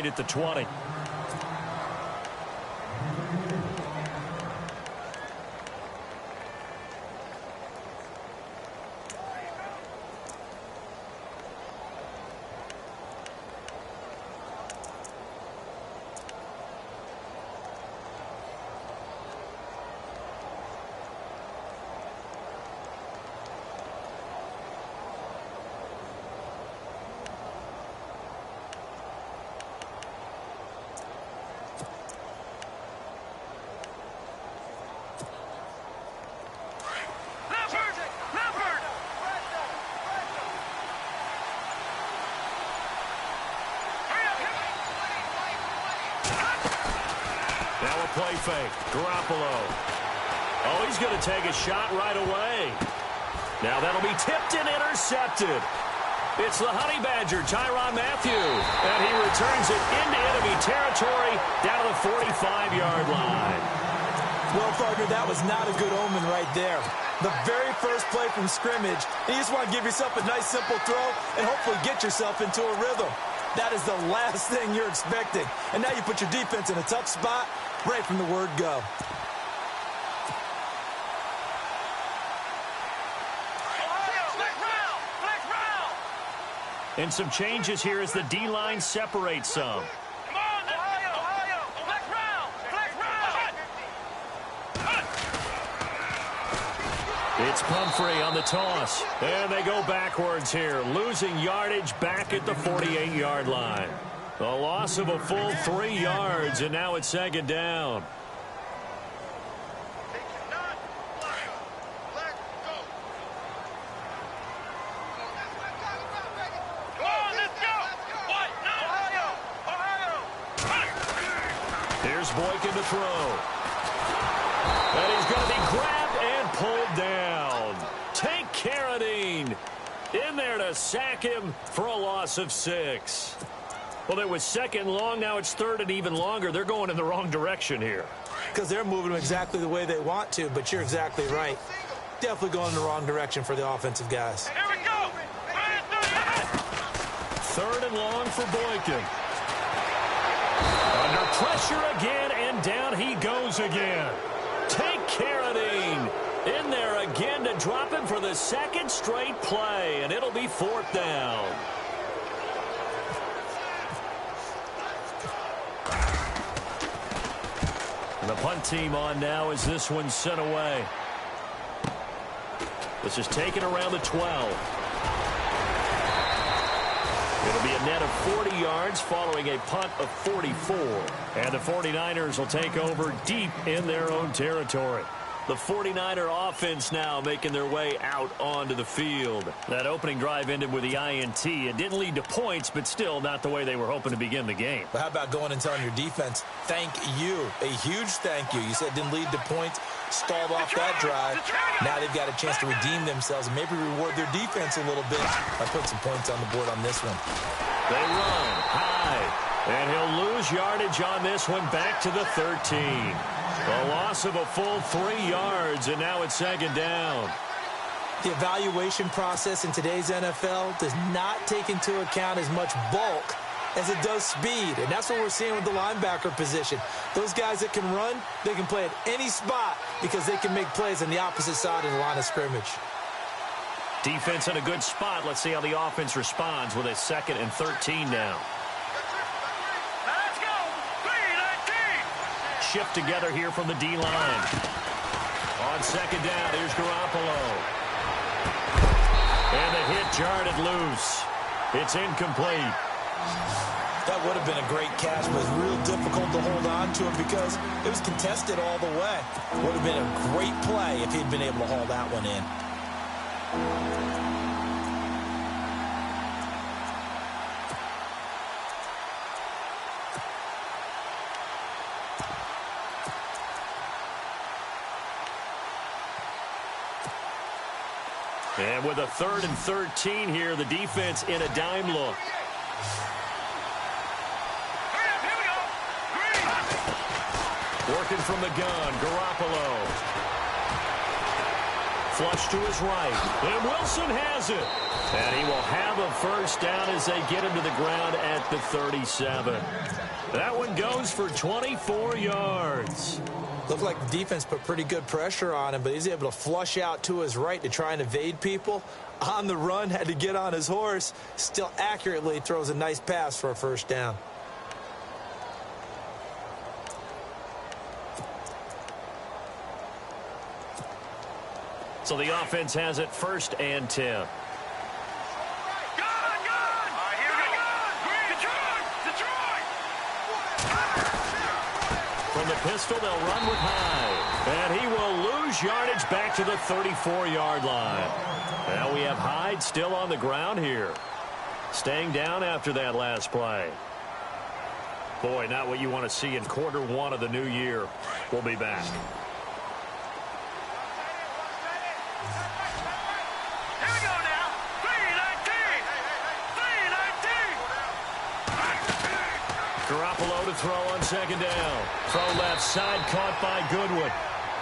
gain at the 20. Now a play fake. Garoppolo. Oh, he's going to take a shot right away. Now that'll be tipped and intercepted. It's the Honey Badger, Tyrann Mathieu. And he returns it into enemy territory down to the 45-yard line. Well, partner, that was not a good omen right there. The very first play from scrimmage, you just want to give yourself a nice, simple throw and hopefully get yourself into a rhythm. That is the last thing you're expecting. And now you put your defense in a tough spot right from the word go. And some changes here as the D-line separates some. It's Pumphrey on the toss. And they go backwards here, losing yardage back at the 48-yard line. A loss of a full 3 yards, and now it's second down. Here's Boykin to throw. And he's going to be grabbed and pulled down. Tank Carradine in there to sack him for a loss of 6. Well, it was second long. Now it's third and even longer. They're going in the wrong direction here. Because they're moving them exactly the way they want to, but you're exactly right. Definitely going in the wrong direction for the offensive guys. Here we go. Third and long for Boykin. Under pressure again, and down he goes again. Take Carradine in there again to drop him for the second straight play, and it'll be fourth down. And the punt team on now as this one's sent away. This is taken around the 12. It'll be a net of 40 yards following a punt of 44. And the 49ers will take over deep in their own territory. The 49er offense now making their way out onto the field. That opening drive ended with the INT. It didn't lead to points, but still not the way they were hoping to begin the game. But how about going and telling your defense, thank you, a huge thank you. You said it didn't lead to points, stalled off that drive. Now they've got a chance to redeem themselves and maybe reward their defense a little bit by putting some points on the board on this one. They run high, and he'll lose yardage on this one back to the 13. A loss of a full 3 yards, and now it's second down. The evaluation process in today's NFL does not take into account as much bulk as it does speed, and that's what we're seeing with the linebacker position. Those guys that can run, they can play at any spot because they can make plays on the opposite side of the line of scrimmage. Defense in a good spot. Let's see how the offense responds with a 2nd and 13 now. Let's go. 3-19. Shift together here from the D-line. On second down, here's Garoppolo. And the hit jarred it loose. It's incomplete. That would have been a great catch, but it was real difficult to hold on to it because it was contested all the way. Would have been a great play if he'd been able to haul that one in. And with a 3rd and 13 here, the defense in a dime look. Here we go. Working from the gun, Garoppolo. Flush to his right. And Wilson has it. And he will have a first down as they get him to the ground at the 37. That one goes for 24 yards. Looked like the defense put pretty good pressure on him, but he's able to flush out to his right to try and evade people. On the run, had to get on his horse. Still accurately throws a nice pass for a first down. So the offense has it 1st and 10. From the pistol, they'll run with Hyde. And he will lose yardage back to the 34-yard line. Now we have Hyde still on the ground here. Staying down after that last play. Boy, not what you want to see in quarter 1 of the new year. We'll be back. Garoppolo to throw on 2nd down. Throw left side, caught by Goodwin.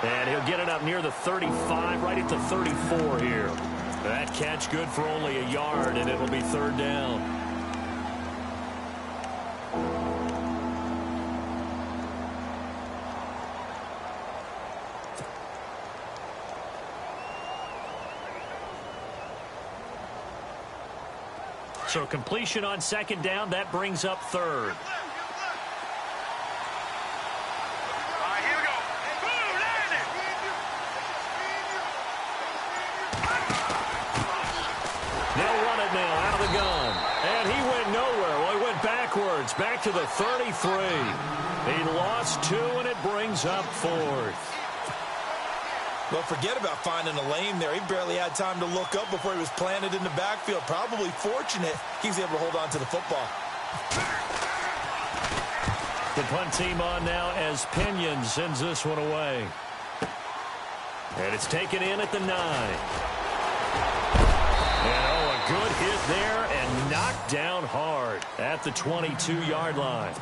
And he'll get it up near the 35, right at the 34 here. That catch good for only a yard, and it'll be 3rd down. So completion on 2nd down, that brings up 3rd. They'll run it now out of the gun. And he went nowhere. Well, he went backwards, back to the 33. He lost 2, and it brings up 4th. Well, forget about finding a lane there. He barely had time to look up before he was planted in the backfield. Probably fortunate he's able to hold on to the football. The punt team on now as Pinion sends this one away. And it's taken in at the 9. And a good hit there and knocked down hard at the 22-yard line.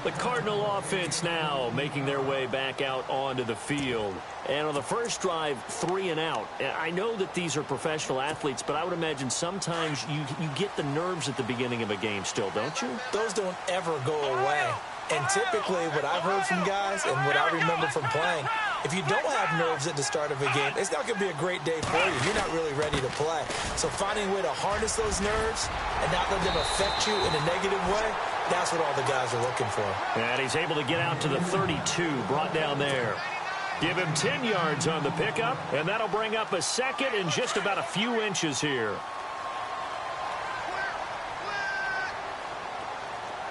The Cardinal offense now making their way back out onto the field. And on the first drive, 3 and out. I know that these are professional athletes, but I would imagine sometimes you get the nerves at the beginning of a game still, don't you? Those don't ever go away. And typically what I've heard from guys and what I remember from playing, if you don't have nerves at the start of a game, it's not going to be a great day for you. You're not really ready to play. So finding a way to harness those nerves and not let them affect you in a negative way, that's what all the guys are looking for. And he's able to get out to the 32, brought down there. Give him 10 yards on the pickup, and that'll bring up a 2nd and just about a few inches here.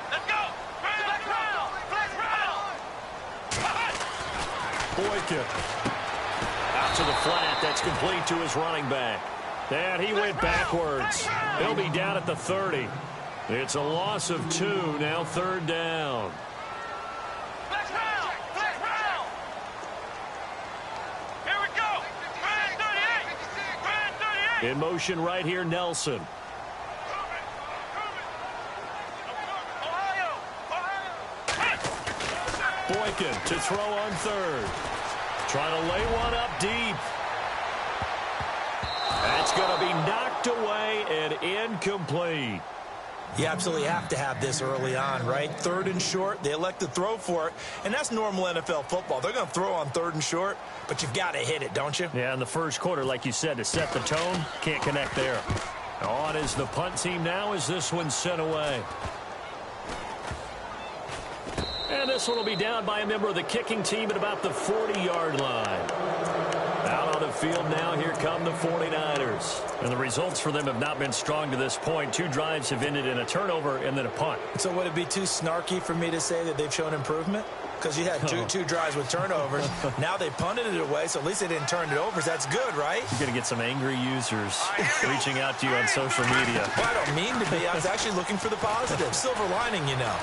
Let's go! Boykin. Out to the flat. That's complete to his running back. And he went backwards. He'll be down at the 30. It's a loss of 2. Now 3rd down. Here we go! Brand 38! Brand 38! In motion right here, Nelson. Boykin to throw on 3rd. Trying to lay one up deep. That's going to be knocked away and incomplete. You absolutely have to have this early on, right? 3rd and short, they elect to throw for it, and that's normal NFL football. They're going to throw on 3rd and short, but you've got to hit it, don't you? Yeah, in the first quarter, like you said, to set the tone, can't connect there. On is the punt team now as this one's sent away. And this one will be down by a member of the kicking team at about the 40-yard line. Out on the field now, here come the 49ers. And the results for them have not been strong to this point. 2 drives have ended in a turnover and then a punt. So would it be too snarky for me to say that they've shown improvement? Because you had two drives with turnovers. Now they punted it away, so at least they didn't turn it over. So that's good, right? You're going to get some angry users reaching out to you on social media. Well, I don't mean to be. I was actually looking for the positive. Silver lining, you know.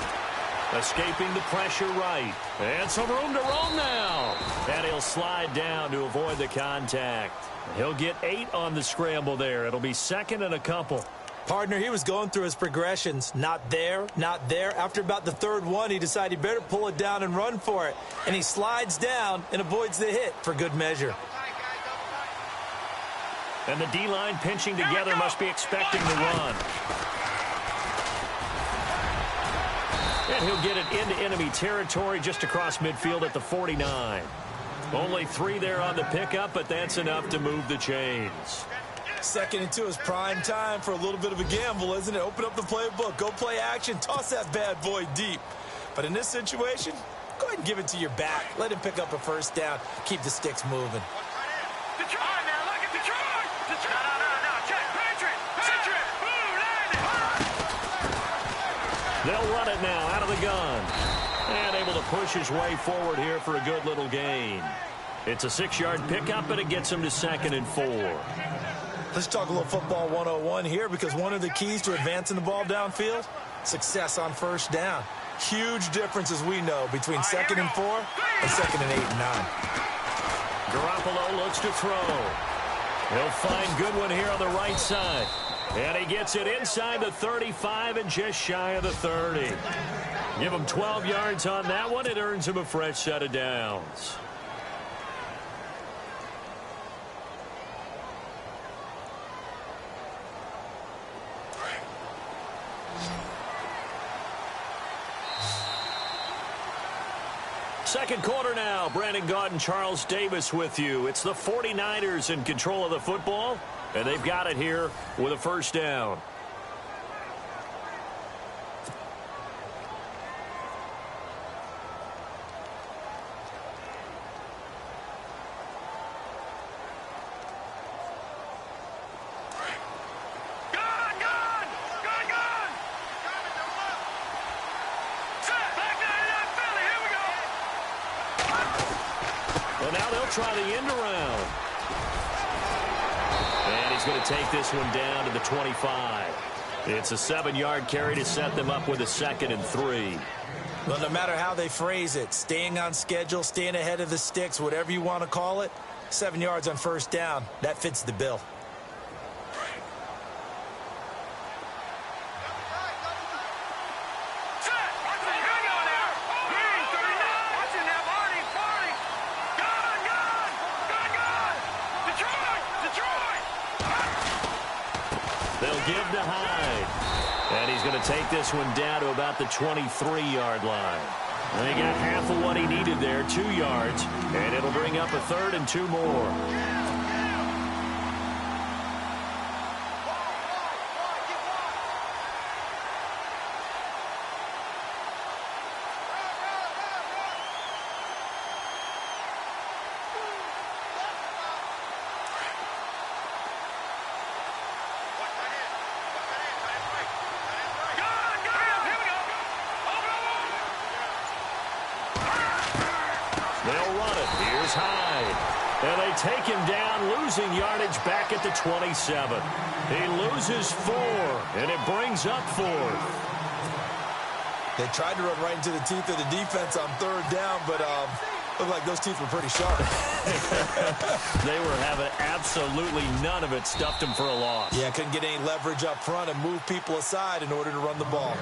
Escaping the pressure right. And some room to roam now. And he'll slide down to avoid the contact. He'll get 8 on the scramble there. It'll be 2nd and a couple. Partner, he was going through his progressions. Not there, not there. After about the 3rd one, he decided he better pull it down and run for it. And he slides down and avoids the hit for good measure. And the D-line pinching together must be expecting the run. And he'll get it into enemy territory just across midfield at the 49. Only 3 there on the pickup, but that's enough to move the chains. 2nd and 2 is prime time for a little bit of a gamble, isn't it? Open up the playbook, go play action, toss that bad boy deep. But in this situation, go ahead and give it to your back. Let him pick up a first down. Keep the sticks moving. Detroit, now look at Detroit! Detroit! No, check, Patriot! They'll run it now out of the gun. And able to push his way forward here for a good little gain. It's a 6-yard pickup, and it gets him to 2nd and 4. Let's talk a little football 101 here, because one of the keys to advancing the ball downfield, success on first down. Huge difference, as we know, between 2nd and 4 and 2nd and 8 and 9. Garoppolo looks to throw. He'll find Goodwin here on the right side. And he gets it inside the 35 and just shy of the 30. Give him 12 yards on that one. It earns him a fresh set of downs. Second quarter now. Brandon Gaudin, Charles Davis with you. It's the 49ers in control of the football, and they've got it here with a first down. Try the end around. And he's going to take this one down to the 25. It's a 7-yard carry to set them up with a 2nd and 3. Well, no matter how they phrase it, staying on schedule, staying ahead of the sticks, whatever you want to call it, 7 yards on first down, that fits the bill. Take this one down to about the 23-yard line. And he got half of what he needed there, 2 yards, and it'll bring up a 3rd and 2 more. Take him down, losing yardage back at the 27. He loses 4, and it brings up 4th. They tried to run right into the teeth of the defense on 3rd down, but looked like those teeth were pretty sharp. They were having absolutely none of it, stuffed him for a loss. Yeah, couldn't get any leverage up front and move people aside in order to run the ball.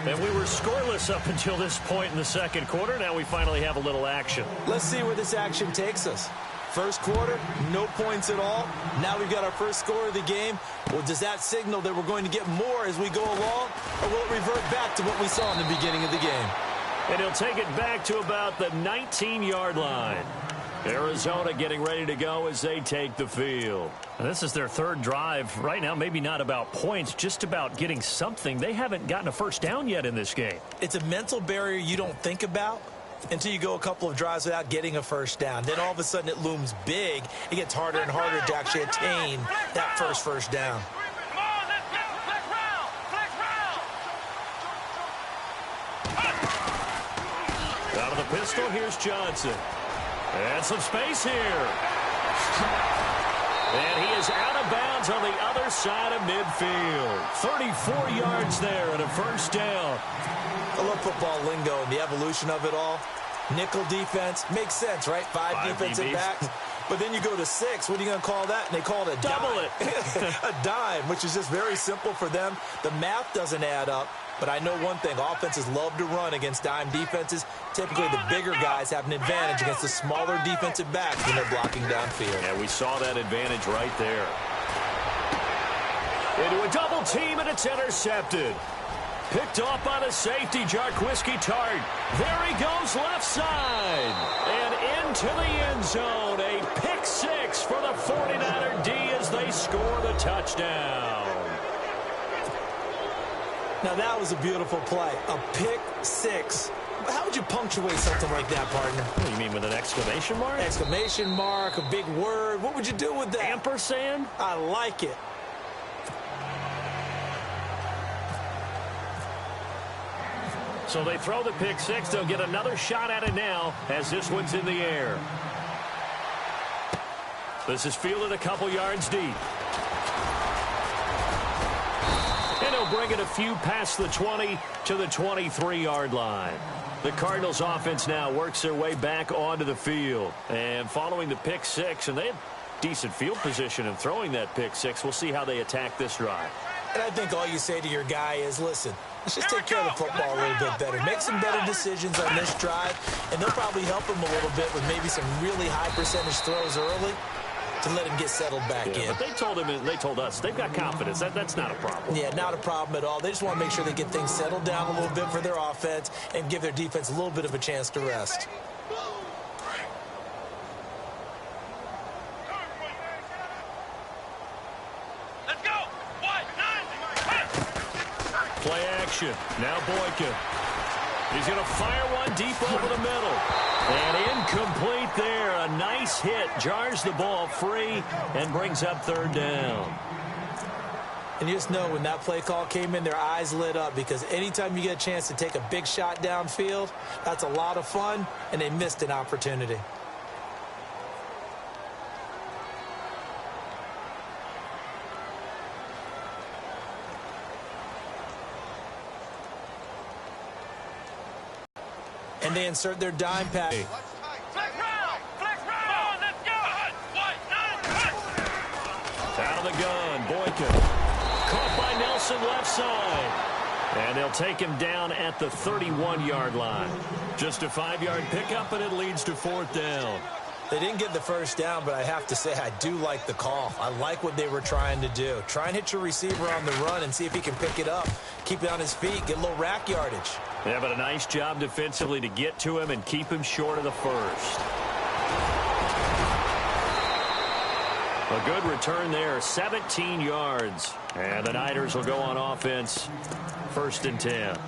And we were scoreless up until this point in the second quarter. Now we finally have a little action. Let's see where this action takes us. First quarter, no points at all. Now we've got our first score of the game. Well, does that signal that we're going to get more as we go along? Or will it revert back to what we saw in the beginning of the game? And he'll take it back to about the 19-yard line. Arizona getting ready to go as they take the field. And this is their 3rd drive. Right now, maybe not about points, just about getting something. They haven't gotten a first down yet in this game. It's a mental barrier you don't think about until you go a couple of drives without getting a first down. Then all of a sudden it looms big. It gets harder and harder to actually attain that first down. Out of the pistol, here's Johnson. And some space here. And he is out of bounds on the other side of midfield. 34 yards there and a first down. I love football lingo and the evolution of it all. Nickel defense makes sense, right? 5 defensive backs. But then you go to 6. What are you going to call that? And they call it a double dime. A dime, which is just very simple for them. The math doesn't add up. But I know one thing. Offenses love to run against dime defenses. Typically, the bigger guys have an advantage against the smaller defensive backs when they're blocking downfield. Yeah, we saw that advantage right there. Into a double team, and it's intercepted. Picked off by the safety, Jarquiski Tart. There he goes, left side. And into the end zone. A pick six for the 49er D as they score the touchdown. Now, that was a beautiful play. A pick six. How would you punctuate something like that, partner? What do you mean, with an exclamation mark? Exclamation mark, a big word. What would you do with that? Ampersand? I like it. So they throw the pick six. They'll get another shot at it now as this one's in the air. This is fielded a couple yards deep. And he'll bring it a few past the 20 to the 23-yard line. The Cardinals offense now works their way back onto the field. And following the pick six, and they have decent field position in throwing that pick six. We'll see how they attack this drive. And I think all you say to your guy is, listen, let's just take care of the football a little bit better. Make some better decisions on this drive, and they'll probably help him a little bit with maybe some really high percentage throws early to let him get settled back in. But they told him, and they told us, they've got confidence. That's not a problem. Yeah, not a problem at all. They just want to make sure they get things settled down a little bit for their offense and give their defense a little bit of a chance to rest. Let's go. Play action. Now Boykin. He's going to fire one deep over the middle. And incomplete there. A nice hit. Jars the ball free and brings up third down. And you just know when that play call came in, their eyes lit up, because anytime you get a chance to take a big shot downfield, that's a lot of fun, and they missed an opportunity. And they insert their dime pass. Flex round. Let's go. Out of the gun, Boykin. Caught by Nelson left side. And they'll take him down at the 31-yard line. Just a 5-yard pickup, and it leads to fourth down. They didn't get the first down, but I have to say I do like the call. I like what they were trying to do. Try and hit your receiver on the run and see if he can pick it up. Keep it on his feet, get a little rack yardage. Yeah, but a nice job defensively to get to him and keep him short of the first. A good return there, 17 yards. And the Niners will go on offense, 1st and 10.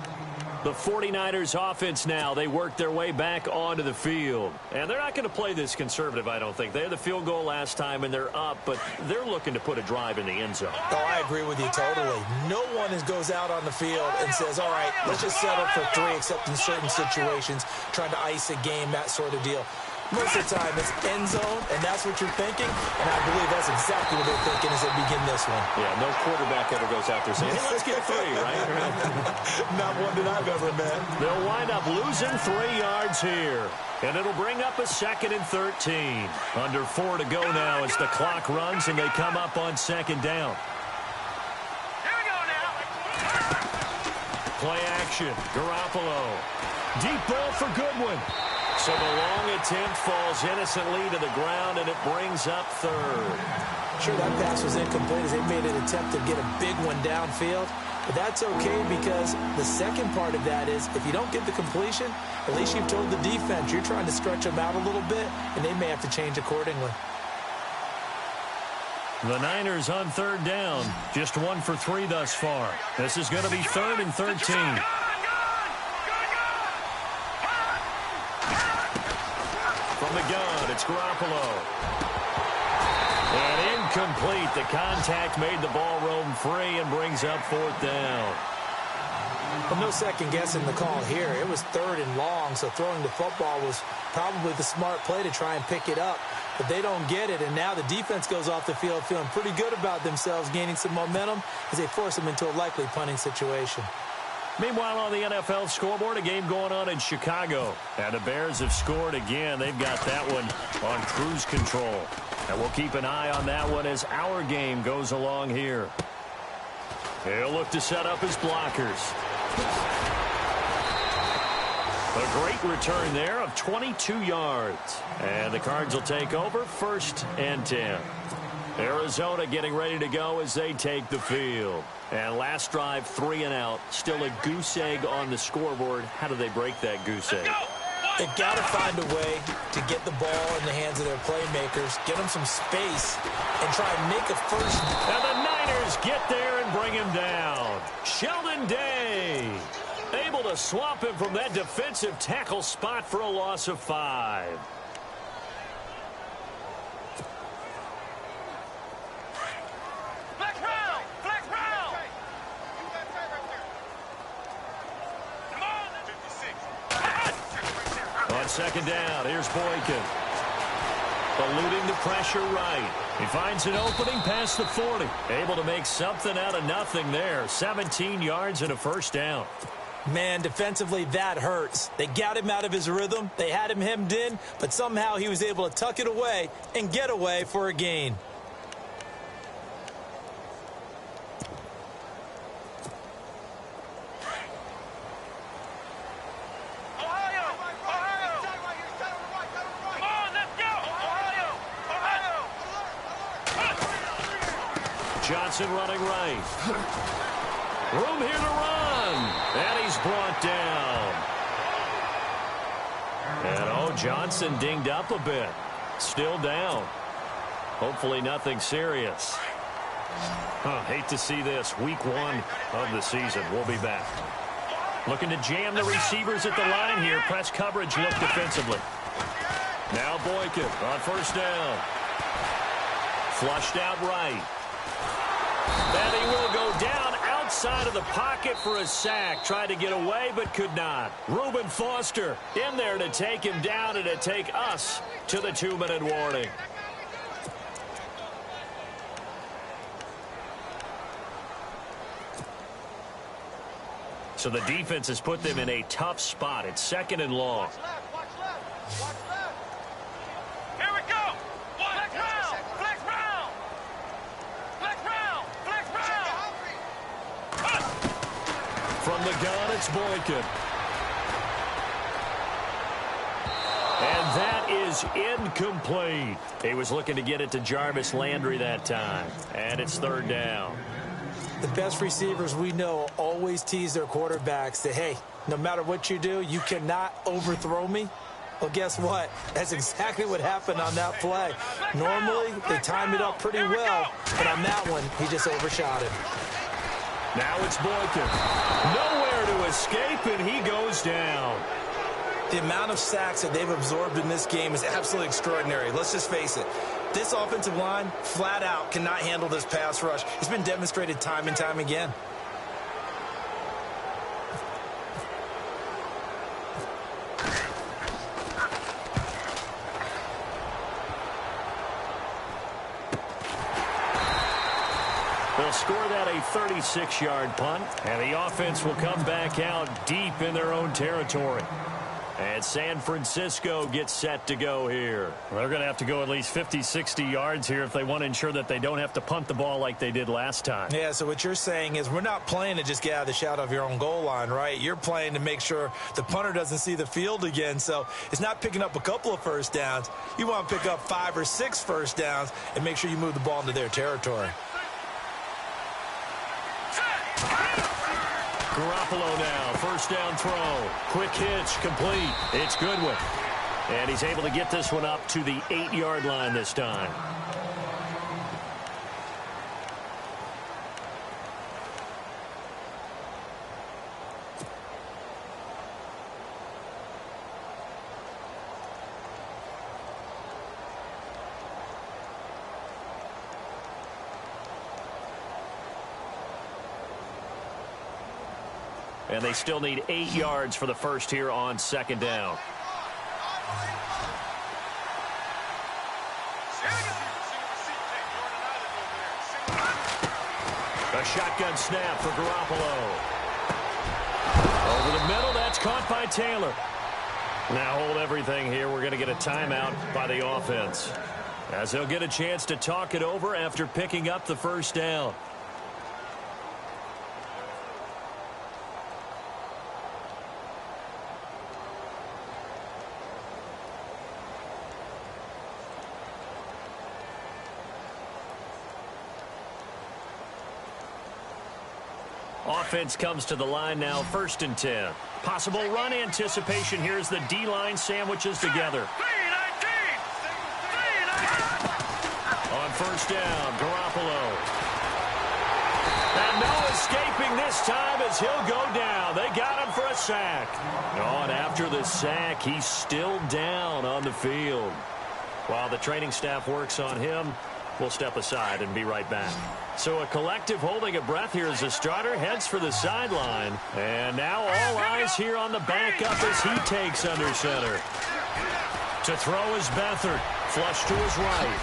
The 49ers offense now, they work their way back onto the field. And they're not going to play this conservative, I don't think. They had the field goal last time, and they're up, but they're looking to put a drive in the end zone. Oh, I agree with you totally. No one goes out on the field and says, all right, let's just settle for 3, except in certain situations, trying to ice a game, that sort of deal. Most of the time, it's end zone, and that's what you're thinking, and I believe that's exactly what they're thinking as they begin this one. Yeah, no quarterback ever goes out there saying, hey, let's get 3, right? Not one that I've ever met. They'll wind up losing 3 yards here, and it'll bring up a 2nd and 13. Under 4 to go now as the clock runs, and they come up on 2nd down. Here we go now. Play action, Garoppolo. Deep ball for Goodwin. So the long attempt falls innocently to the ground, and it brings up 3rd. Sure, that pass was incomplete as they made an attempt to get a big one downfield. But that's okay, because the second part of that is if you don't get the completion, at least you've told the defense you're trying to stretch them out a little bit, and they may have to change accordingly. The Niners on 3rd down. Just 1 for 3 thus far. This is going to be 3rd and 13. From the gun, it's Garoppolo. And incomplete. The contact made the ball roam free and brings up 4th down. Well, no second guessing the call here. It was 3rd and long, so throwing the football was probably the smart play to try and pick it up. But they don't get it, and now the defense goes off the field feeling pretty good about themselves, gaining some momentum as they force them into a likely punting situation. Meanwhile, on the NFL scoreboard, a game going on in Chicago. And the Bears have scored again. They've got that one on cruise control. And we'll keep an eye on that one as our game goes along here. He'll look to set up his blockers. A great return there of 22 yards. And the Cards will take over, 1st and 10. Arizona getting ready to go as they take the field. And last drive, 3 and out. Still a goose egg on the scoreboard. How do they break that goose egg? They've got to find a way to get the ball in the hands of their playmakers, get them some space, and try and make a first. And the Niners get there and bring him down. Sheldon Day able to swamp him from that defensive tackle spot for a loss of 5. On second down, here's Boykin. Eluding the pressure right. He finds an opening past the 40. Able to make something out of nothing there. 17 yards and a first down. Man, defensively, that hurts. They got him out of his rhythm. They had him hemmed in, but somehow he was able to tuck it away and get away for a gain. Johnson running right. Room here to run. And he's brought down. And, Johnson dinged up a bit. Still down. Hopefully nothing serious. Hate to see this. Week 1 of the season. We'll be back. Looking to jam the receivers at the line here. Press coverage look defensively. Now Boykin on first down. Flushed out right. And he will go down outside of the pocket for a sack. Tried to get away, but could not. Reuben Foster in there to take him down and to take us to the 2-minute warning. So the defense has put them in a tough spot. It's second and long. From the gun, it's Boykin. And that is incomplete. He was looking to get it to Jarvis Landry that time. And it's third down. The best receivers we know always tease their quarterbacks that, hey, no matter what you do, you cannot overthrow me. Well, guess what? That's exactly what happened on that play. Normally, they time it up pretty well, but on that one, he just overshot him. Now it's Boykin. Nowhere to escape, and he goes down. The amount of sacks that they've absorbed in this game is absolutely extraordinary. Let's just face it. This offensive line, flat out, cannot handle this pass rush. It's been demonstrated time and time again. They'll score that a 36-yard punt, and the offense will come back out deep in their own territory. And San Francisco gets set to go here. Well, they're going to have to go at least 50, 60 yards here if they want to ensure that they don't have to punt the ball like they did last time. Yeah, so what you're saying is we're not playing to just get out of the shadow of your own goal line, right? You're playing to make sure the punter doesn't see the field again. So it's not picking up a couple of first downs. You want to pick up 5 or 6 first downs and make sure you move the ball into their territory. Garoppolo now, first down throw. Quick hitch, complete. It's Goodwin. And he's able to get this one up to the 8-yard line this time. And they still need 8 yards for the first here on second down. A shotgun snap for Garoppolo. Over the middle, that's caught by Taylor. Now hold everything here. We're going to get a timeout by the offense, as they'll get a chance to talk it over after picking up the first down. Offense comes to the line now, 1st and 10. Possible run anticipation here as the D-line sandwiches together. On 1st down, Garoppolo. And no escaping this time as he'll go down. They got him for a sack. Oh, and after the sack, he's still down on the field. While the training staff works on him, we'll step aside and be right back. So a collective holding a breath here as the starter heads for the sideline. And now all eyes here on the backup as he takes under center. To throw is Beathard. Flush to his right.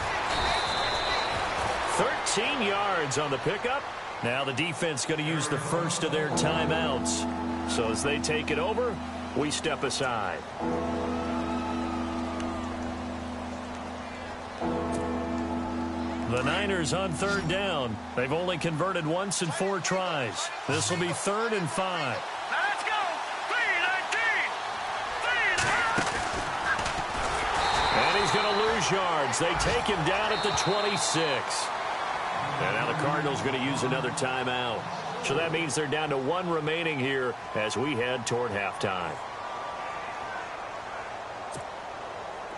13 yards on the pickup. Now the defense going to use the first of their timeouts. So as they take it over, we step aside. The Niners on 3rd down. They've only converted once in 4 tries. This will be 3rd and 5. Let's go! 3-19! And he's going to lose yards. They take him down at the 26. And now the Cardinals going to use another timeout. So that means they're down to 1 remaining here as we head toward halftime.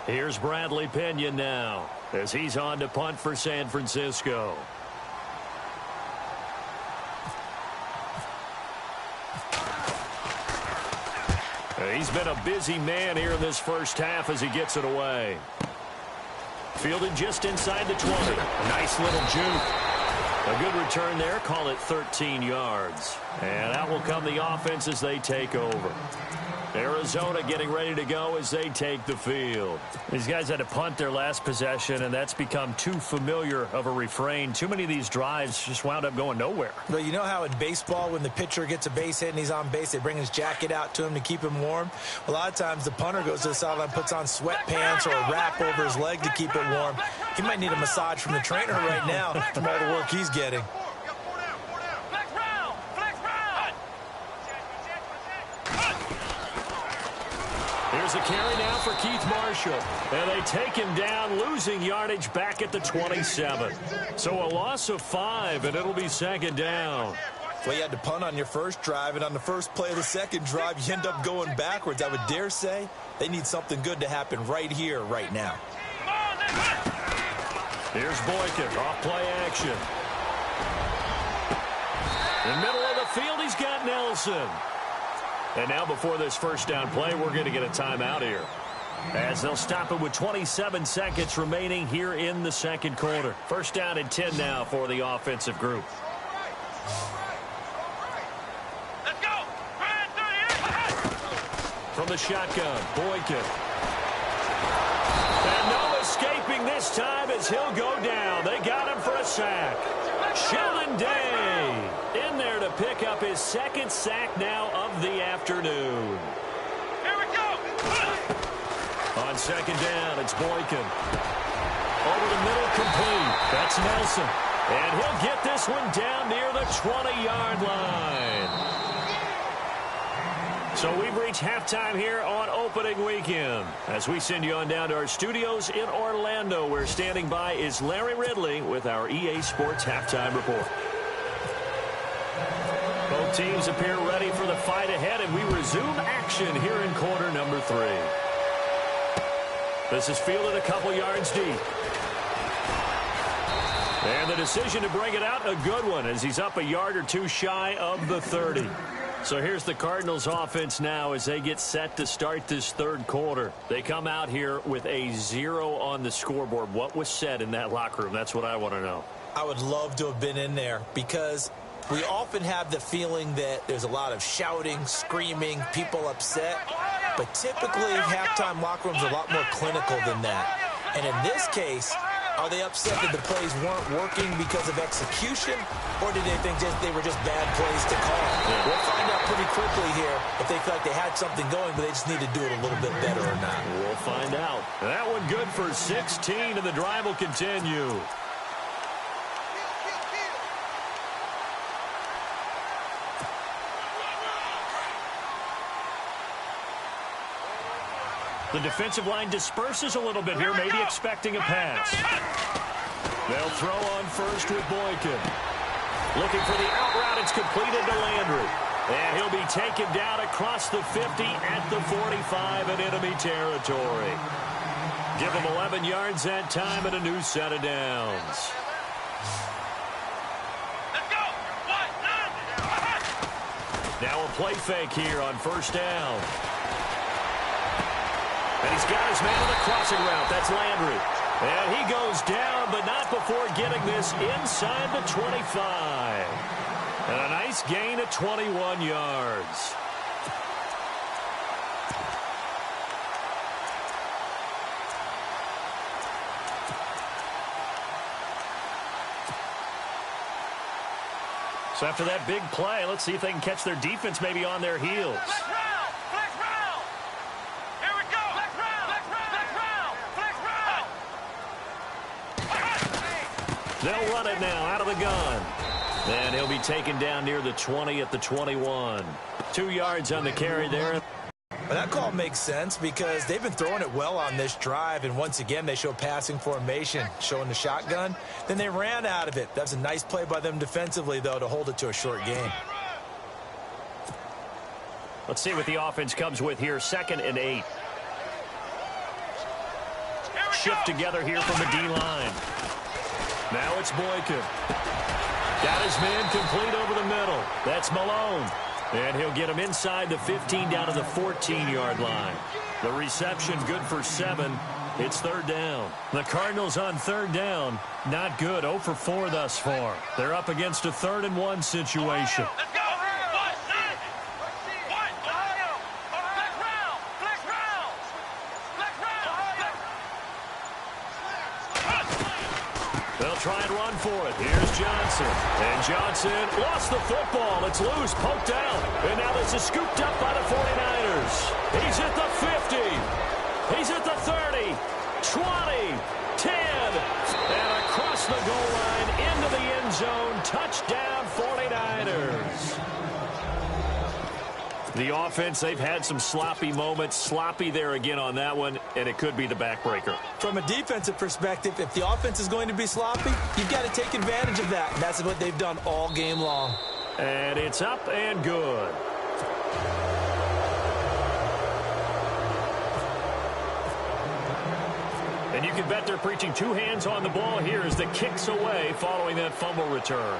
Here's Bradley Pinion now as he's on to punt for San Francisco. He's been a busy man here in this first half as he gets it away. Fielded just inside the 20. A nice little juke. A good return there. Call it 13 yards. And out will come the offense as they take over. Arizona getting ready to go as they take the field. These guys had to punt their last possession, and that's become too familiar of a refrain. Too many of these drives just wound up going nowhere. Well, you know how in baseball when the pitcher gets a base hit and he's on base, they bring his jacket out to him to keep him warm? A lot of times the punter goes to the sideline, puts on sweatpants or a wrap over his leg to keep it warm. He might need a massage from the trainer right now from all the work he's getting. Here's a carry now for Keith Marshall. And they take him down, losing yardage back at the 27. So a loss of 5, and it'll be 2nd down. Well, you had to punt on your first drive, and on the first play of the second drive, you end up going backwards. I would dare say they need something good to happen right here, right now. Here's Boykin, off play action. In the middle of the field, he's got Nelson. And now before this first down play, we're going to get a timeout here, as they'll stop it with 27 seconds remaining here in the second quarter. 1st down and 10 now for the offensive group. Let's go! From the shotgun, Boykin. And no escaping this time as he'll go down. They got him for a sack. Sheldon Day in there to pick up his 2nd sack now of the afternoon. Here we go! On 2nd down, it's Boykin. Over the middle, complete. That's Nelson. And he'll get this one down near the 20-yard line. So we've reached halftime here on opening weekend. As we send you on down to our studios in Orlando, where standing by is Larry Ridley with our EA Sports Halftime Report. Both teams appear ready for the fight ahead, and we resume action here in quarter number 3. This is fielded a couple yards deep. And the decision to bring it out, a good one, as he's up a yard or two shy of the 30. So here's the Cardinals offense now as they get set to start this third quarter. They come out here with a 0 on the scoreboard. What was said in that locker room? That's what I want to know. I would love to have been in there because we often have the feeling that there's a lot of shouting, screaming, people upset. But typically, halftime locker rooms are a lot more clinical than that. And in this case, are they upset that the plays weren't working because of execution, or did they think they were just bad plays to call? Yeah. We'll find out pretty quickly here if they feel like they had something going, but they just need to do it a little bit better or not. We'll find out. That one good for 16, and the drive will continue. The defensive line disperses a little bit here, maybe expecting a pass. They'll throw on first with Boykin. Looking for the out route. It's completed to Landry. And he'll be taken down across the 50 at the 45 in enemy territory. Give him 11 yards that time and a new set of downs. Let's go. Now a play fake here on first down. And he's got his man on the crossing route. That's Landry. And he goes down, but not before getting this inside the 25. And a nice gain of 21 yards. So after that big play, let's see if they can catch their defense maybe on their heels. Flex round. Flex round. Here we go. Flex round. Flex round. Flex round. They'll run it now out of the gun. And he'll be taken down near the 20 at the 21. 2 yards on the carry there. Well, that call makes sense because they've been throwing it well on this drive, and once again they show passing formation, showing the shotgun. Then they ran out of it. That's a nice play by them defensively, though, to hold it to a short game. Let's see what the offense comes with here. 2nd and 8. Shift together here from the D-line. Now it's Boykin. Got his man complete over the middle. That's Malone. And he'll get him inside the 15 down to the 14-yard line. The reception good for 7. It's 3rd down. The Cardinals on 3rd down. Not good. 0 for 4 thus far. They're up against a 3rd and 1 situation. Let's go. They'll try and run for it. Here's Johnson. And Johnson lost the football. It's loose, poked out. And now this is scooped up by the 49ers. He's at the 50. He's at the 30. 20. 10. And across the goal line into the end zone. Touchdown 49ers. The offense, they've had some sloppy moments. Sloppy there again on that one, and it could be the backbreaker. From a defensive perspective, if the offense is going to be sloppy, you've got to take advantage of that. And that's what they've done all game long. And it's up and good. And you can bet they're preaching 2 hands on the ball here as the kick's away following that fumble return.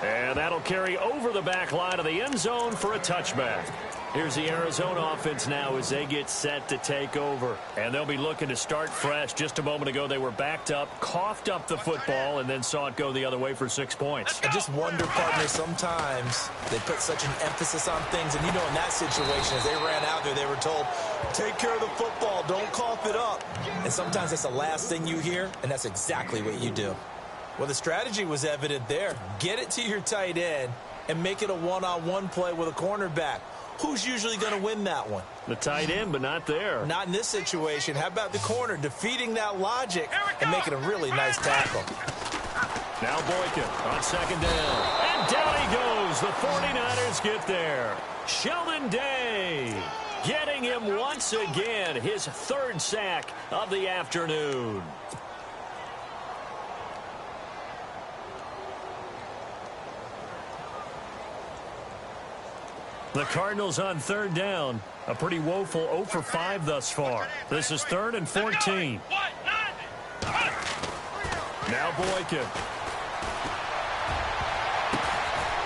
And that'll carry over the back line of the end zone for a touchback. Here's the Arizona offense now as they get set to take over. And they'll be looking to start fresh. Just a moment ago, they were backed up, coughed up the football, and then saw it go the other way for 6 points. I just wonder, partner, sometimes they put such an emphasis on things. And, you know, in that situation, as they ran out there, they were told, take care of the football, don't cough it up. And sometimes that's the last thing you hear, and that's exactly what you do. Well, the strategy was evident there. Get it to your tight end and make it a one-on-one play with a cornerback. Who's usually going to win that one? The tight end, but not there. Not in this situation. How about the corner defeating that logic and making a really nice tackle? Now Boykin on 2nd down. And down he goes. The 49ers get there. Sheldon Day getting him once again. His 3rd sack of the afternoon. The Cardinals on 3rd down. A pretty woeful 0 for 5 thus far. This is 3rd and 14. Now Boykin.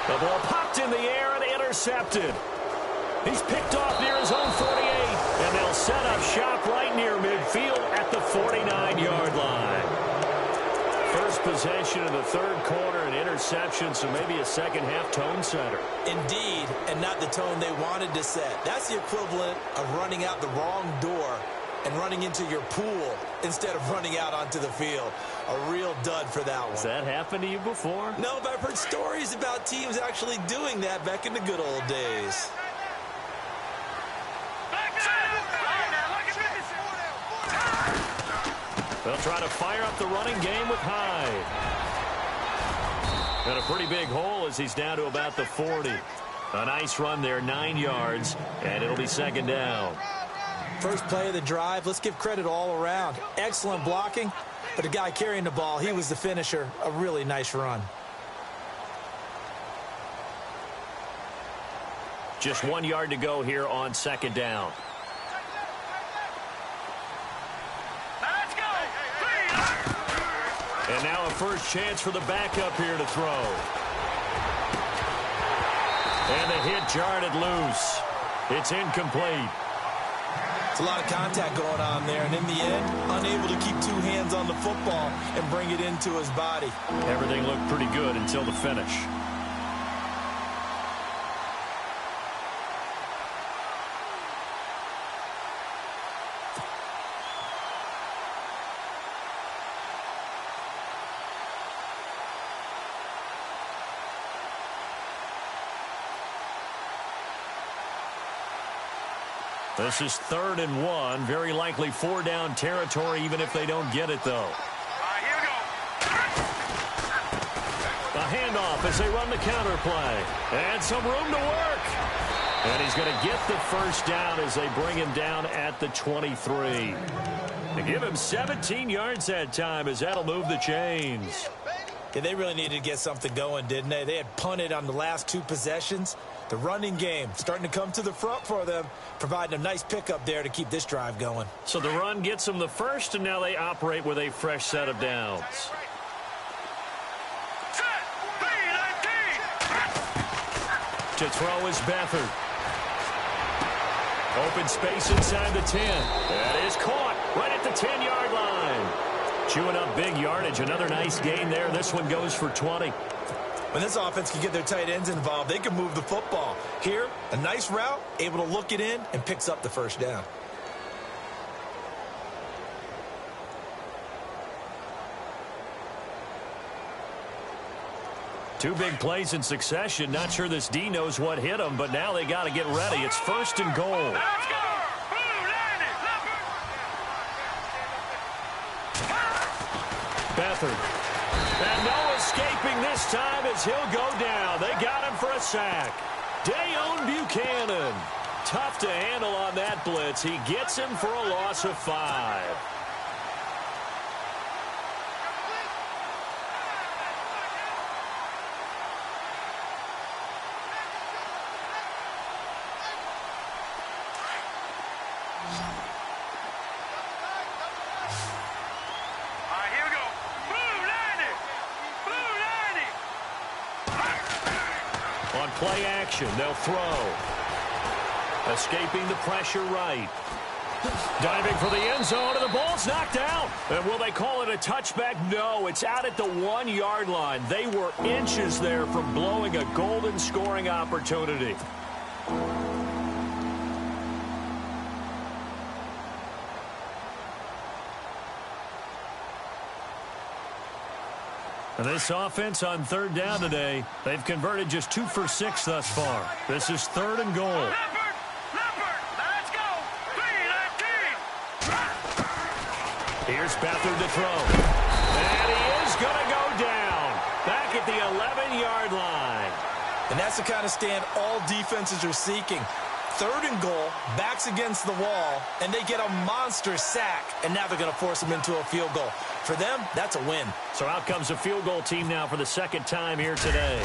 The ball popped in the air and intercepted. He's picked off near his own 48. And they'll set up shop right near midfield at the 49-yard line. First possession of the 3rd quarter, an interception, so maybe a second-half tone setter. Indeed, and not the tone they wanted to set. That's the equivalent of running out the wrong door and running into your pool instead of running out onto the field. A real dud for that one. Has that happened to you before? No, but I've heard stories about teams actually doing that back in the good old days. They'll try to fire up the running game with Hyde. And a pretty big hole as he's down to about the 40. A nice run there, 9 yards, and it'll be 2nd down. First play of the drive, let's give credit all around. Excellent blocking, but the guy carrying the ball, he was the finisher. A really nice run. Just 1 yard to go here on second down. Let's go. And now a first chance for the backup here to throw. And the hit jarred it loose. It's incomplete. It's a lot of contact going on there, and in the end, unable to keep two hands on the football and bring it into his body. Everything looked pretty good until the finish. This is 3rd and 1. Very likely 4-down territory, even if they don't get it, though. All right, here we go. A handoff as they run the counter play. And some room to work. And he's going to get the first down as they bring him down at the 23. They give him 17 yards that time as that'll move the chains. Yeah, they really needed to get something going, didn't they? They had punted on the last 2 possessions. The running game starting to come to the front for them, providing a nice pickup there to keep this drive going. So the run gets them the first, and now they operate with a fresh set of downs. Set. To throw is Beathard. Open space inside the 10. That is caught right at the 10-yard line. Chewing up big yardage. Another nice gain there. This one goes for 20. When this offense can get their tight ends involved, they can move the football. Here, a nice route, able to look it in, and picks up the first down. Two big plays in succession. Not sure this D knows what hit them, but now they got to get ready. It's 1st and goal. Let's go. Beathard. And no escaping this time as he'll go down. They got him for a sack. Dayon Buchanan. Tough to handle on that blitz. He gets him for a loss of 5. Play action. They'll throw. Escaping the pressure right. Diving for the end zone, and the ball's knocked out. And will they call it a touchback? No, it's out at the 1-yard line. They were inches there from blowing a golden scoring opportunity. And this offense on 3rd down today, they've converted just 2 for 6 thus far. This is 3rd and goal. Leopard, let's go. 3-19. Here's Beathard to throw. And he is going to go down. Back at the 11-yard line. And that's the kind of stand all defenses are seeking. 3rd and goal, backs against the wall, and they get a monster sack, and now they're going to force them into a field goal. For them, that's a win. So out comes the field goal team now for the 2nd time here today.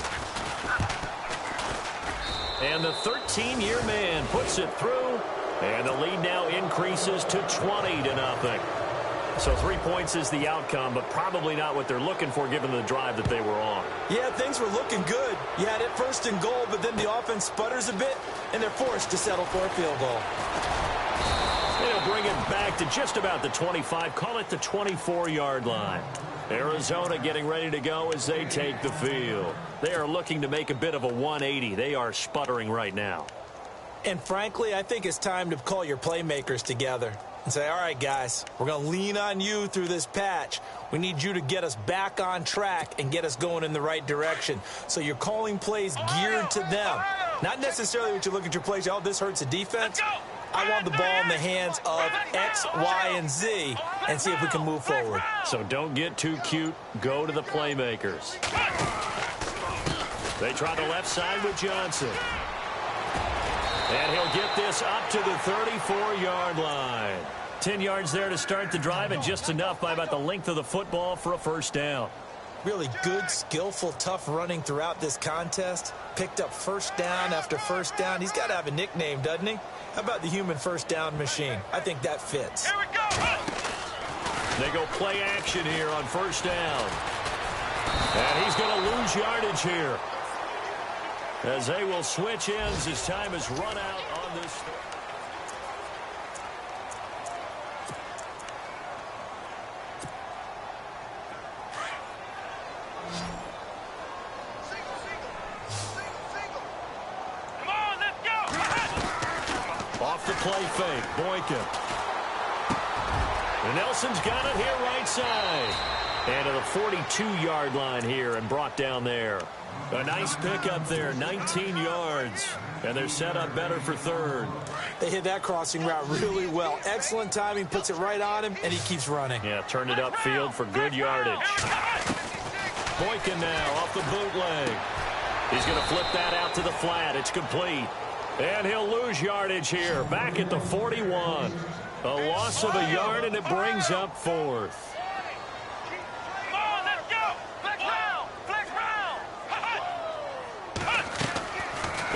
And the 13-year man puts it through, and the lead now increases to 20-0. So 3 points is the outcome, but probably not what they're looking for given the drive that they were on. Yeah, things were looking good. You had it 1st and goal, but then the offense sputters a bit, and they're forced to settle for a field goal. They'll bring it back to just about the 25, call it the 24-yard line. Arizona getting ready to go as they take the field. They are looking to make a bit of a 180. They are sputtering right now. And frankly, I think it's time to call your playmakers together and say, all right, guys, we're going to lean on you through this patch. We need you to get us back on track and get us going in the right direction. So you're calling plays geared to them. Not necessarily what you look at your plays, oh, this hurts the defense. I want the ball in the hands of X, Y, and Z and see if we can move forward. So don't get too cute. Go to the playmakers. They try the left side with Johnson. And he'll get this up to the 34-yard line. 10 yards there to start the drive, and just enough by about the length of the football for a first down. Really good, skillful, tough running throughout this contest. Picked up first down after first down. He's got to have a nickname, doesn't he? How about the human first down machine? I think that fits. Here we go. They go play action here on first down. And he's going to lose yardage here, as they will switch ends as time is run out on this. Come on, let's go. Off the play fake, Boykin. And Nelson's got it here right side. And to the 42-yard line here and brought down there. A nice pickup there, 19 yards. And they're set up better for third. They hit that crossing route really well. Excellent timing, puts it right on him, and he keeps running. Yeah, turned it upfield for good yardage. Boykin now off the bootleg. He's going to flip that out to the flat. It's complete. And he'll lose yardage here, back at the 41. A loss of a yard, and it brings up fourth. Come on, let's go. Flex round. Flex round.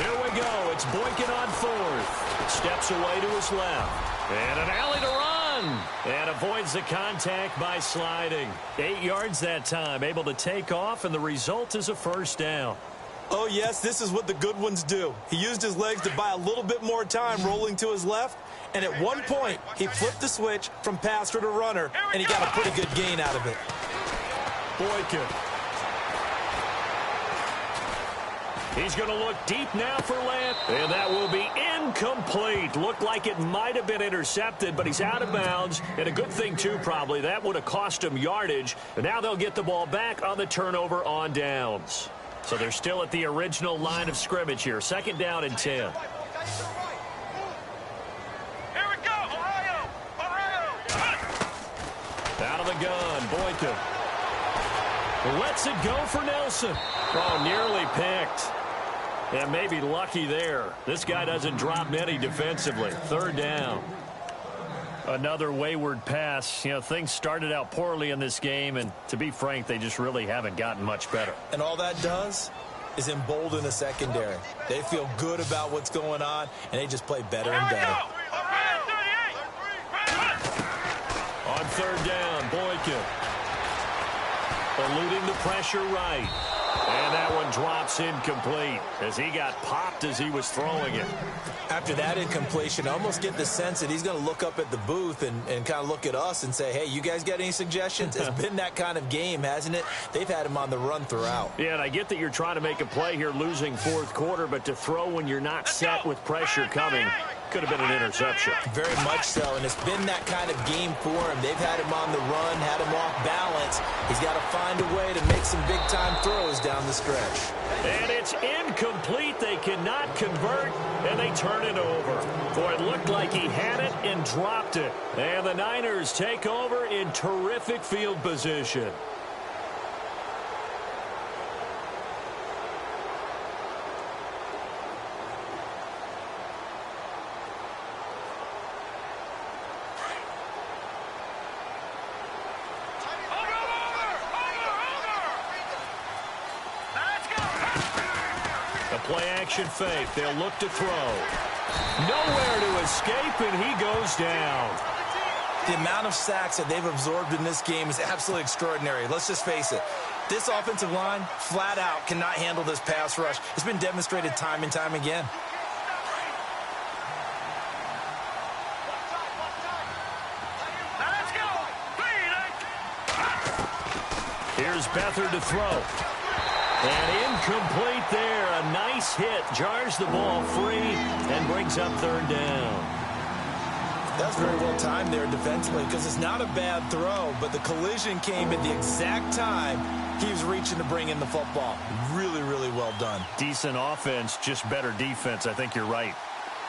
Here we go. It's Boykin on fourth. Steps away to his left. And an alley to run. And avoids the contact by sliding. 8 yards that time. Able to take off, and the result is a first down. Oh, yes, this is what the good ones do. He used his legs to buy a little bit more time rolling to his left, and at one point, he flipped the switch from passer to runner, and he got a pretty good gain out of it. Boykin. He's going to look deep now for Lamb, and that will be incomplete. Looked like it might have been intercepted, but he's out of bounds, and a good thing, too, probably. That would have cost him yardage, and now they'll get the ball back on the turnover on downs. So they're still at the original line of scrimmage here. Second down and 10. Here we go. Ohio. Out of the gun, Boykin. Lets it go for Nelson. Oh, nearly picked. And maybe lucky there. This guy doesn't drop many defensively. Third down. Another wayward pass. You know, things started out poorly in this game, and to be frank, they just really haven't gotten much better. And all that does is embolden the secondary. They feel good about what's going on, and they just play better and better. On third down, Boykin. Eluding the pressure right. And that one drops incomplete as he got popped as he was throwing it. After that incompletion, I almost get the sense that he's going to look up at the booth and kind of look at us and say, hey, you guys got any suggestions? It's been that kind of game, hasn't it? They've had him on the run throughout. Yeah, and I get that you're trying to make a play here losing fourth quarter, but to throw when you're not set with pressure coming could have been an interception. Very much so, and it's been that kind of game for him. They've had him on the run, had him off balance. He's got to find a way to make some big-time throws down the stretch. And it's incomplete. They cannot convert, and they turn it over. Boy, it looked like he had it and dropped it. And the Niners take over in terrific field position. Play action fake. They'll look to throw. Nowhere to escape, and he goes down. The amount of sacks that they've absorbed in this game is absolutely extraordinary. Let's just face it. This offensive line, flat out, cannot handle this pass rush. It's been demonstrated time and time again. Here's Beathard to throw. And incomplete there. A nice hit. Jars the ball free and brings up third down. That's very well timed there defensively because it's not a bad throw, but the collision came at the exact time he was reaching to bring in the football. Really, really well done. Decent offense, just better defense. I think you're right.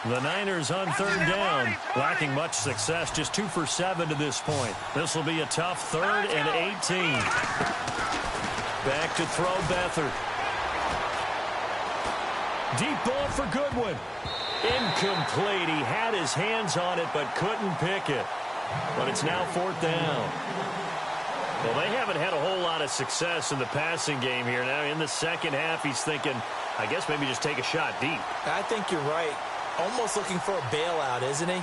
The Niners on third down, lacking much success, just 2 for 7 to this point. This will be a tough 3rd and 18. Back to throw Beathard. Deep ball for Goodwin. Incomplete. He had his hands on it but couldn't pick it. But it's now 4th down. Well, they haven't had a whole lot of success in the passing game here. Now in the second half, he's thinking, I guess maybe just take a shot deep. I think you're right. Almost looking for a bailout, isn't he?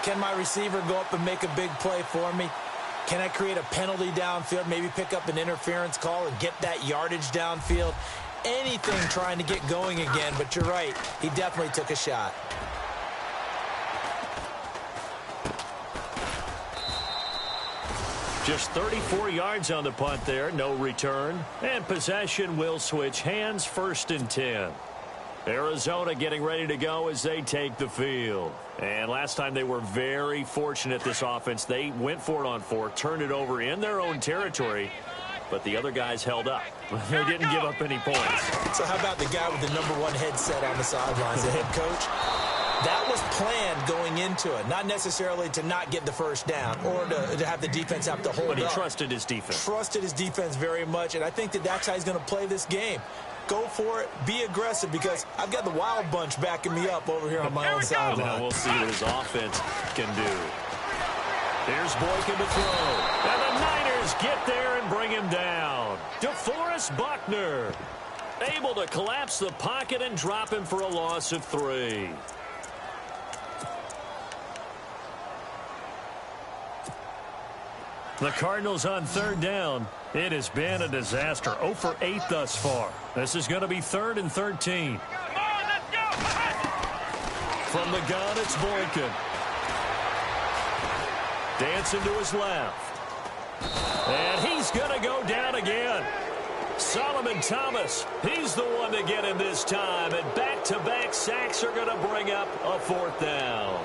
Can my receiver go up and make a big play for me? Can I create a penalty downfield, maybe pick up an interference call and get that yardage downfield? Anything trying to get going again, but you're right. He definitely took a shot. Just 34 yards on the punt there, no return. And possession will switch hands, 1st and 10. Arizona getting ready to go as they take the field. And last time they were very fortunate, this offense. They went for it on 4, turned it over in their own territory, but the other guys held up. They didn't give up any points. So how about the guy with the #1 headset on the sidelines, the head coach? That was planned going into it, not necessarily to not get the first down or to have the defense have to hold up. But he trusted his defense. Trusted his defense very much, and I think that's how he's going to play this game. Go for it, be aggressive, because I've got the wild bunch backing me up over here on my own sideline. Now we'll see what his offense can do. Here's Boykin to throw. And the Niners get there and bring him down. DeForest Buckner able to collapse the pocket and drop him for a loss of 3. The Cardinals on 3rd down. It has been a disaster. 0 for 8 thus far. This is going to be 3rd and 13. Come on, let's go! From the gun, it's Boykin. Dancing to his left. And he's going to go down again. Solomon Thomas, he's the one to get him this time. And back-to-back sacks are going to bring up a 4th down.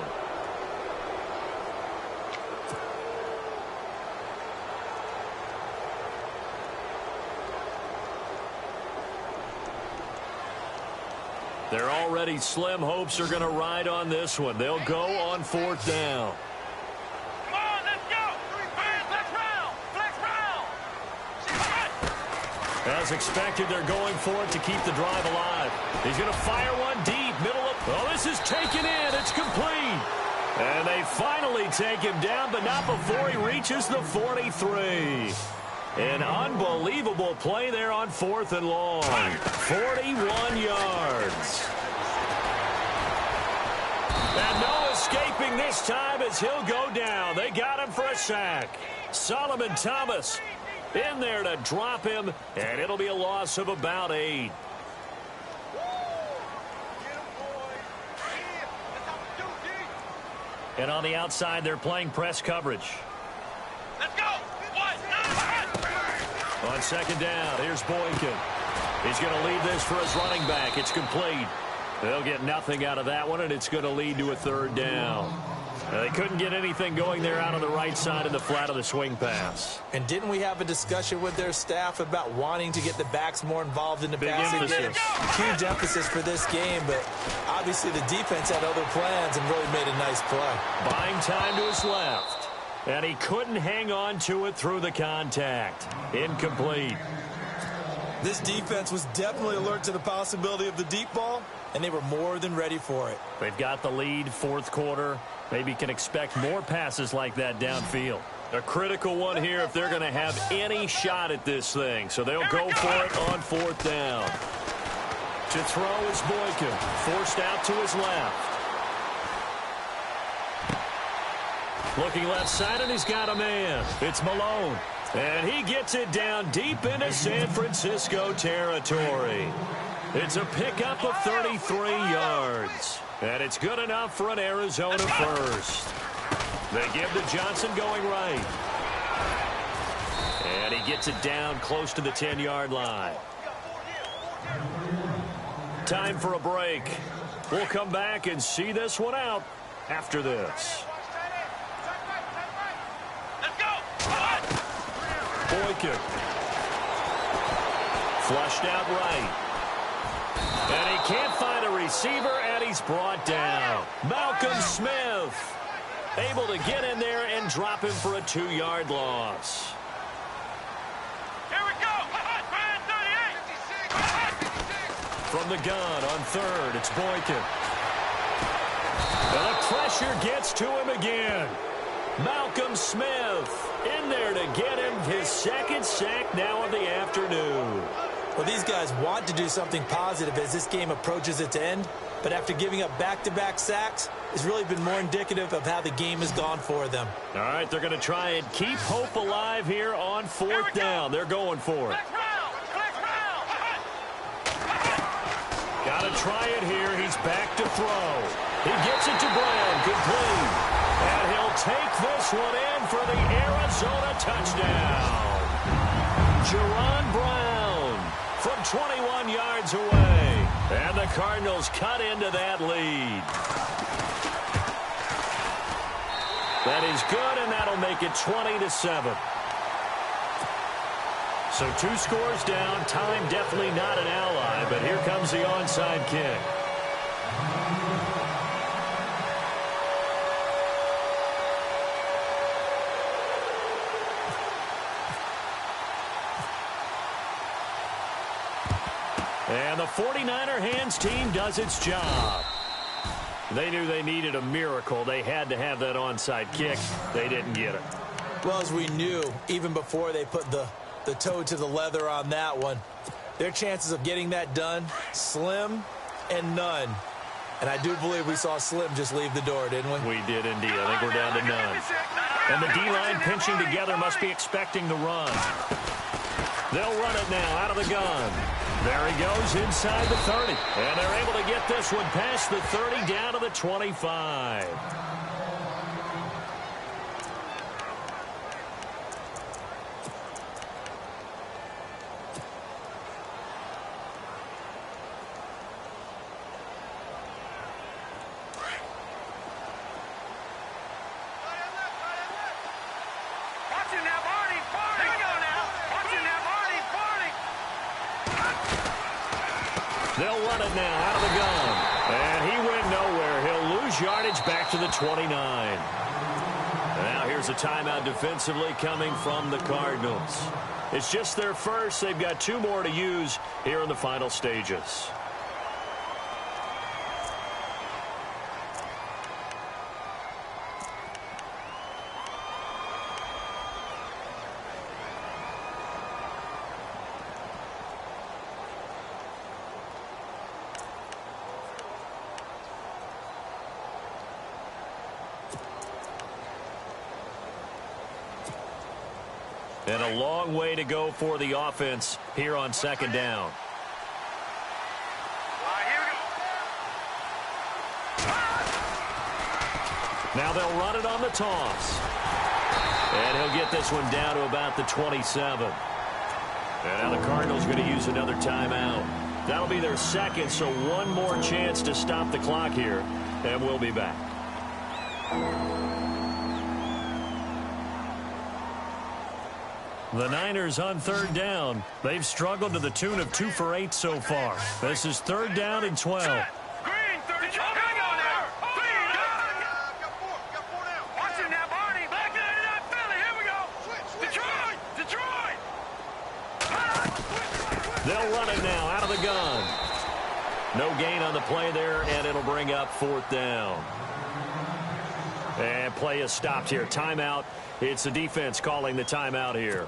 Their already slim hopes are going to ride on this one. They'll go on 4th down. Come on, let's go! Flex round! Flex round! As expected, they're going for it to keep the drive alive. He's going to fire one deep, middle of... Oh, this is taken in. It's complete. And they finally take him down, but not before he reaches the 43. An unbelievable play there on 4th and long. 41 yards. And no escaping this time as he'll go down. They got him for a sack. Solomon Thomas in there to drop him, and it'll be a loss of about 8. And on the outside, they're playing press coverage. Let's go! On 2nd down, here's Boykin. He's going to lead this for his running back. It's complete. They'll get nothing out of that one, and it's going to lead to a 3rd down. They couldn't get anything going there out on the right side of the flat of the swing pass. And didn't we have a discussion with their staff about wanting to get the backs more involved in the passing game? Huge emphasis for this game, but obviously the defense had other plans and really made a nice play. Buying time to his left. And he couldn't hang on to it through the contact. Incomplete. This defense was definitely alert to the possibility of the deep ball, and they were more than ready for it. They've got the lead, 4th quarter. Maybe can expect more passes like that downfield. A critical one here if they're going to have any shot at this thing. So they'll go for it on 4th down. To throw is Boykin. Forced out to his left. Looking left side, and he's got a man. It's Malone. And he gets it down deep into San Francisco territory. It's a pickup of 33 yards. And it's good enough for an Arizona first. They give to Johnson going right. And he gets it down close to the 10-yard line. Time for a break. We'll come back and see this one out after this. Boykin. Flushed out right. And he can't find a receiver, and he's brought down. Malcolm Smith able to get in there and drop him for a 2-yard loss. Here we go! From the gun on 3rd, it's Boykin. pressure gets to him again. Malcolm Smith in there to get him his second sack now of the afternoon. Well, these guys want to do something positive as this game approaches its end, but after giving up back-to-back sacks, it's really been more indicative of how the game has gone for them. All right, they're going to try and keep hope alive here on fourth down. They're going for it. Got to try it here. He's back to throw. He gets it to Brown. Complete. And he'll take this one in for the Arizona touchdown. Jerron Brown from 21 yards away. And the Cardinals cut into that lead. That is good, and that'll make it 20-7. So 2 scores down. Time definitely not an ally, but here comes the onside kick. And the 49er hands team does its job. They knew they needed a miracle. They had to have that onside kick. They didn't get it. Well, as we knew, even before they put the toe to the leather on that one, their chances of getting that done, slim and none. And I do believe we saw Slim just leave the door, didn't we? We did indeed. I think we're down to none. And the D-line pinching together must be expecting the run. They'll run it now out of the gun. There he goes inside the 30. And they're able to get this one past the 30 down to the 25. They'll run it now out of the gun. And he went nowhere. He'll lose yardage back to the 29. And now here's a timeout defensively coming from the Cardinals. It's just their first. They've got 2 more to use here in the final stages. And a long way to go for the offense here on second down. Now they'll run it on the toss. And he'll get this one down to about the 27. And now the Cardinals going to use another timeout. That'll be their second, so one more chance to stop the clock here. And we'll be back. The Niners on third down. They've struggled to the tune of 2 for 8 so far. This is third down and 12. Green, 30. Hang on there. Watching that, Barney. Back into that Philly. Here we go. Detroit. They'll run it now out of the gun. No gain on the play there, and it'll bring up fourth down. And play is stopped here. Timeout. It's the defense calling the timeout here.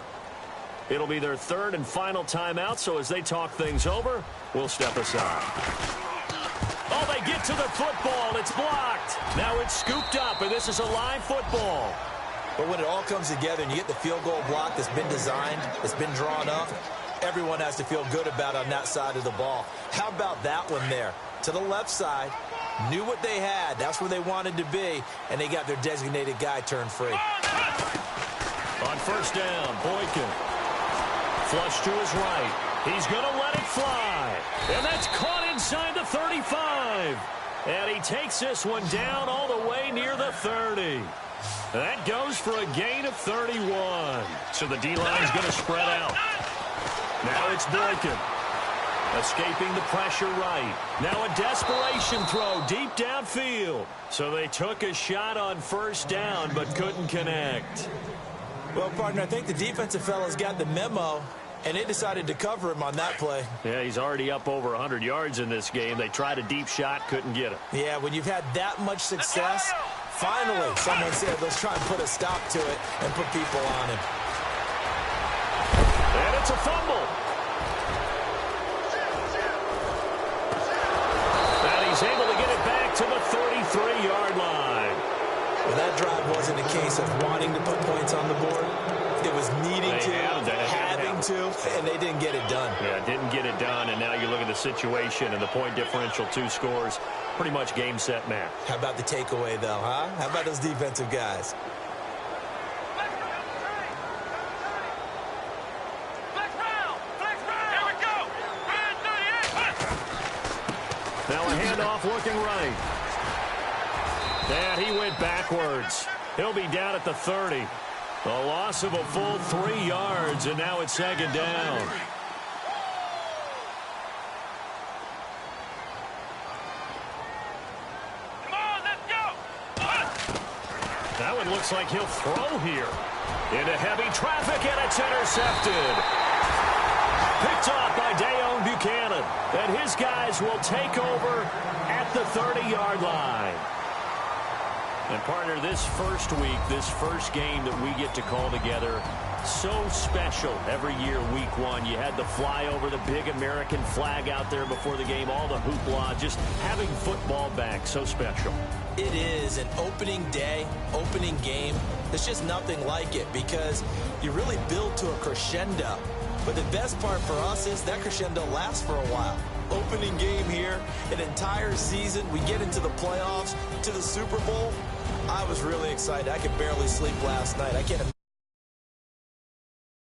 It'll be their third and final timeout, so as they talk things over, we'll step aside. Oh, they get to the football. It's blocked. Now it's scooped up, and this is a live football. But when it all comes together and you get the field goal block that's been designed, that's been drawn up, everyone has to feel good about on that side of the ball. How about that one there? To the left side, knew what they had. That's where they wanted to be, and they got their designated guy turned free. On first down, Boykin. Flush to his right. He's going to let it fly. And that's caught inside the 35. And he takes this one down all the way near the 30. That goes for a gain of 31. So the D-line's going to spread out. Now it's Boykin. Escaping the pressure right. Now a desperation throw deep downfield. So they took a shot on first down but couldn't connect. Well, partner, I think the defensive fellas got the memo. And they decided to cover him on that play. Yeah, he's already up over 100 yards in this game. They tried a deep shot, couldn't get it. Yeah, when you've had that much success, finally someone said, let's try and put a stop to it and put people on him. And it's a fumble. And he's able to get it back to the 33-yard line. Well, that drive wasn't a case of wanting to put points on the board. It was needing having to, and they didn't get it done. Yeah, didn't get it done, and now you look at the situation and the point differential, 2 scores, pretty much game, set, match. How about the takeaway, though, huh? How about those defensive guys? Now a handoff looking right. And he went backwards. He'll be down at the 30. A loss of a full 3 yards, and now it's second down. Come on, let's go. That one looks like he'll throw here. Into heavy traffic, and it's intercepted. Picked off by Dayon Buchanan. And his guys will take over at the 30-yard line. And, partner, this first week, this first game that we get to call together, so special every year, week 1. You had the flyover, the big American flag out there before the game, all the hoopla, just having football back, so special. It is an opening day, opening game. There's just nothing like it because you really build to a crescendo. But the best part for us is that crescendo lasts for a while. Opening game here, an entire season. We get into the playoffs, to the Super Bowl. I was really excited. I could barely sleep last night. I can't imagine.